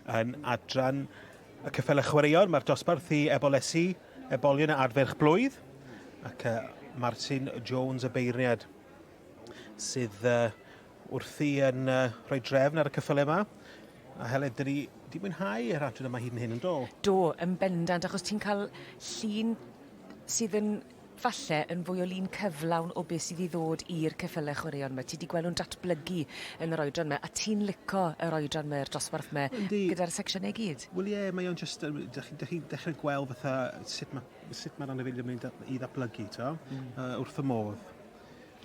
yn adran y Ceffylau Chwaraeon. Mae'r dosbarth i Ebolesi, Ebolion a Adfeirch Blwydd, ac Martin Jones y beirniad sydd wrthi yn rhoi drefn ar y ceffylau yma. A Helen, di mwynhau yr adran yma hyd yn hyn yn do? Do, yn bendant, achos ti'n cael llun sydd yn falle yn fwy o lun cyflawn o beth sydd i ddod i'r Ceffylau Chwaraeon yma. Ti wedi gweld nhw'n datblygu yn yr oedran yma, a ti'n lico yr oedran yma, yr dosbarth yma, gyda'r secsiynau gyd? Wel ie, mae o'n just, chi'n dechrau gweld fatha sut mae'r anifeiliaid yn mynd i ddatblygu, wrth y modd.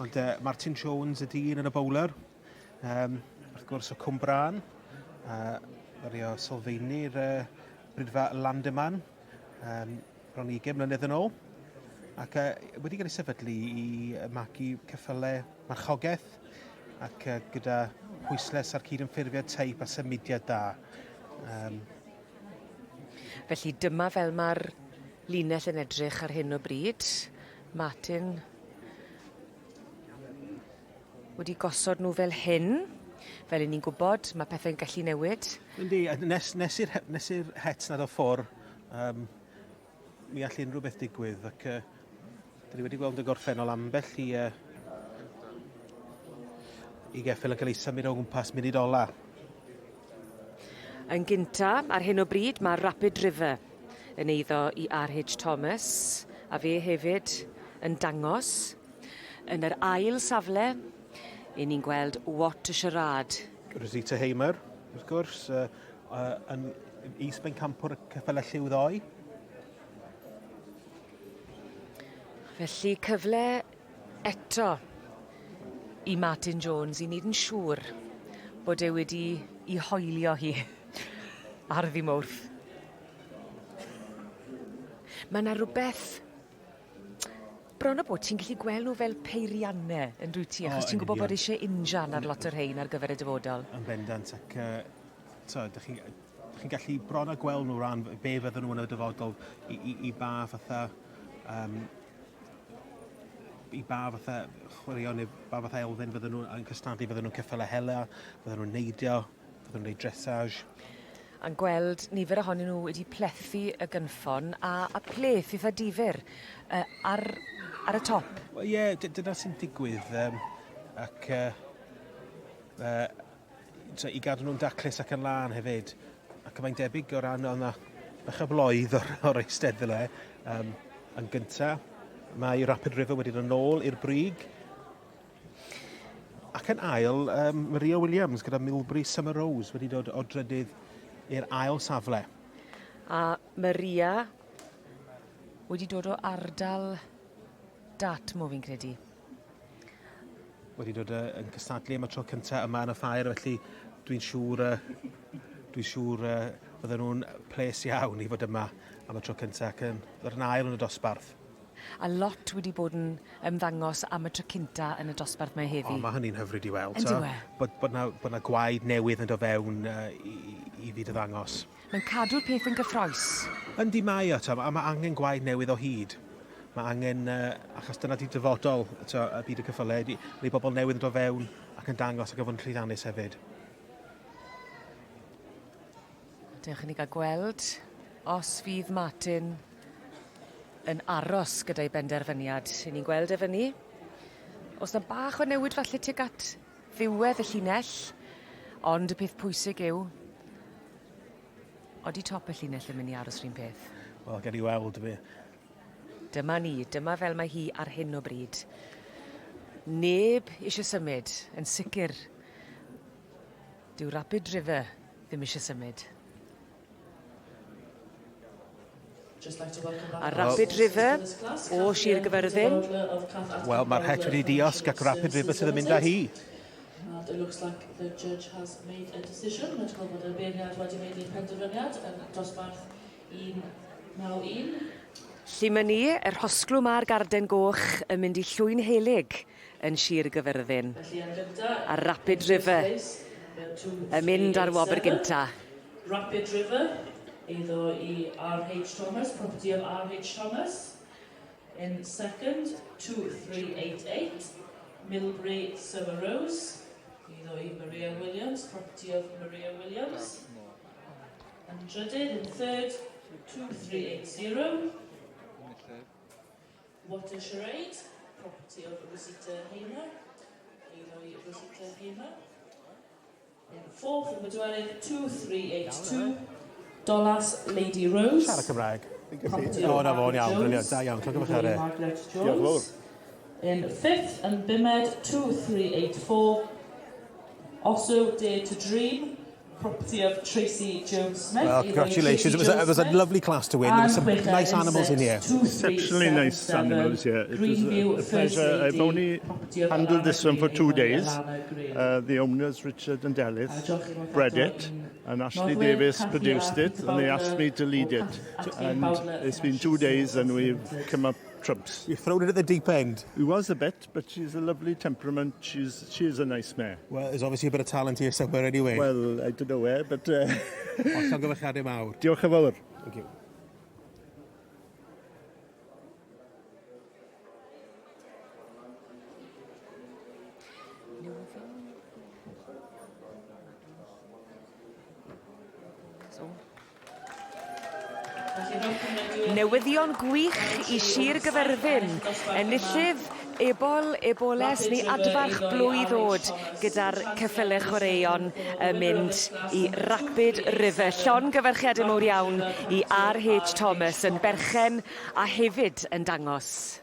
Ond Martin Jones ydi un yn y bowler, wrth gwrs o Cwm Bran, Ari o sylfaenu'r brydfa Landeman, bron 20 mlynedd yn ôl. Ac wedi cael ei sefydlu i magu ceffylau marchogaeth ac gyda pwysles ar cydymffurfiad teip a symudiad da. Felly dyma fel mae'r linell yn edrych ar hyn o bryd. Martin wedi gosod nhw fel hyn. Fel ni'n gwybod, mae pethau'n gallu newid. Yndi, nes i'r het nad o ffwr, mi all unrhyw beth digwydd, ac dyn ni wedi gweld y gorffennol ambell i geffyl yn cael ei symud o gwmpas munud ola. Yn gynta, ar hyn o bryd, mae Rapid River yn eiddo i R.H. Thomas, a fe hefyd yn dangos. Yn yr ail safle, i ni'n gweld What a Charade. Rosita Heimer, wrth gwrs, yn is-ben campwr y ceffylau lliw ddoi. Felly cyfle eto i Martin Jones i wneud yn siŵr bod e wedi ei hoelio hi ar ddi mwrth. Mae yna rhywbeth bron o bod ti'n gallu gweld nhw fel peiriannau yn dwi ti, achos ti'n gwybod bod eisiau injan ar lot o'r rhain ar gyfer y dyfodol. Yn bendant, ac dych chi'n gallu bron a gweld nhw ran be fydden nhw yn y dyfodol i ba fatha chwaraeon neu ba fatha elfen fydden nhw'n cystadlu, fydden nhw'n ceffylau hela, fydden nhw'n neidio, fydden nhw'n neud dressage. A'n gweld nifer ohonyn nhw wedi plethu y gynffon a pleth eitha difyr ar y top. Wel ie, dyna sy'n digwydd, ac i gadw nhw'n daclus ac yn lan hefyd. Ac mae'n debyg o ran o'na bach o blwydd o'r eisteddau yn gyntaf. Mae Rapid River wedi dod yn ôl i'r brig. Ac yn ail, Maria Williams gyda Milbury Summer Rose wedi dod o drydydd i'r ail safle. A Maria wedi dod o ardal Dartmoor fi'n credu. Wedi dod yn cystadlu am y tro cyntaf yma yn y ffair, felly dwi'n siŵr fydden nhw'n ples iawn i fod yma am y tro cyntaf ac yn ddod yn ail yn y dosbarth. A lot wedi bod yn ymddangos am y tro cynta yn y dosbarth mae heddi. Mae hynny'n hyfryd i weld. Yndw e? Bod na gwaed newydd yn dod fewn i fyd y ddangos. Mae'n cadw'r peth yn gyffroes. Yndi mae o, mae angen gwaed newydd o hyd. Mae angen, achos dyna di dyfodol y byd y ceffylau, neu bobl newydd yn dod fewn ac yn dangos ac yn fod yn llwyddiannus hefyd. Dewch i ni gael gweld os fydd Martin yn aros gyda'i benderfyniad. I ni'n gweld e fyny. Os na bach o newid falle tuag at ddiwedd y llinell, ond y peth pwysig yw, odi top y llinell yn mynd i aros rhywun peth. Wel, gen i weld fi. Dyma ni, dyma fel mae hi ar hyn o bryd. Neb eisiau symud, yn sicr. Dyw Rapid River ddim eisiau symud. A Rapid River o Sir Gyfyrddin. Wel, mae'r het wedi diosg ac Rapid River sydd yn mynd â hi. It looks like the judge has made a decision. Mae'n gweld bod y beirniad wedi wneud ei penderfyniad yn dosbarth 1-9-1. Lle mae ni, yr hosglwm a'r garden goch yn mynd i llwyn helig yn Sir Gyfyrddin. A Rapid River yn mynd ar wobr gynta. Rapid River, eiddo i R.H. Thomas, property of R.H. Thomas. In second, 2-3-8-8, Milbury Summer Rose, eiddo i Maria Williams, property of Maria Williams. And Drydydd in third, 2380. Water Charade, property of Rosita Hamer. Rosita Hamer. In fourth, and Bedwelig, 2382. Dolas Lady Rose. Siarad Cymraeg. Property O, of na fo'n iawn, Margaret briliant, Jones. da iawn, clogwch chi ar e. Margaret Diolch yn fawr. Jones. In fifth, and Bimed, 2384. Also Dare to Dream, property of Tracy Jones-Smith. Well, congratulations. It was a lovely class to win. There were some nice animals in here. Exceptionally nice animals here. It was a pleasure. I've only handled this one for 2 days. The owners, Richard and Dalith, bred it, and Ashley Davis produced it, and they asked me to lead it. And it's been 2 days, and we've come up trumps. You've thrown it at the deep end. It was a bit, but she's a lovely temperament. She is a nice mare. Well, there's obviously a bit of talent here somewhere anyway. Well, I don't know where, but... Llongyfarchiadau mawr. Diolch yn fawr. Thank you. Newyddion gwych I Sir Gyferfyn, enillydd Eboles neu Adfeirch Blwydd oed gyda'r Ceffylau Chwaraeon yn mynd I Rapid River. Llongyfarchiadau mawr iawn I R.H. Thomas yn berchen a hefyd yn dangos.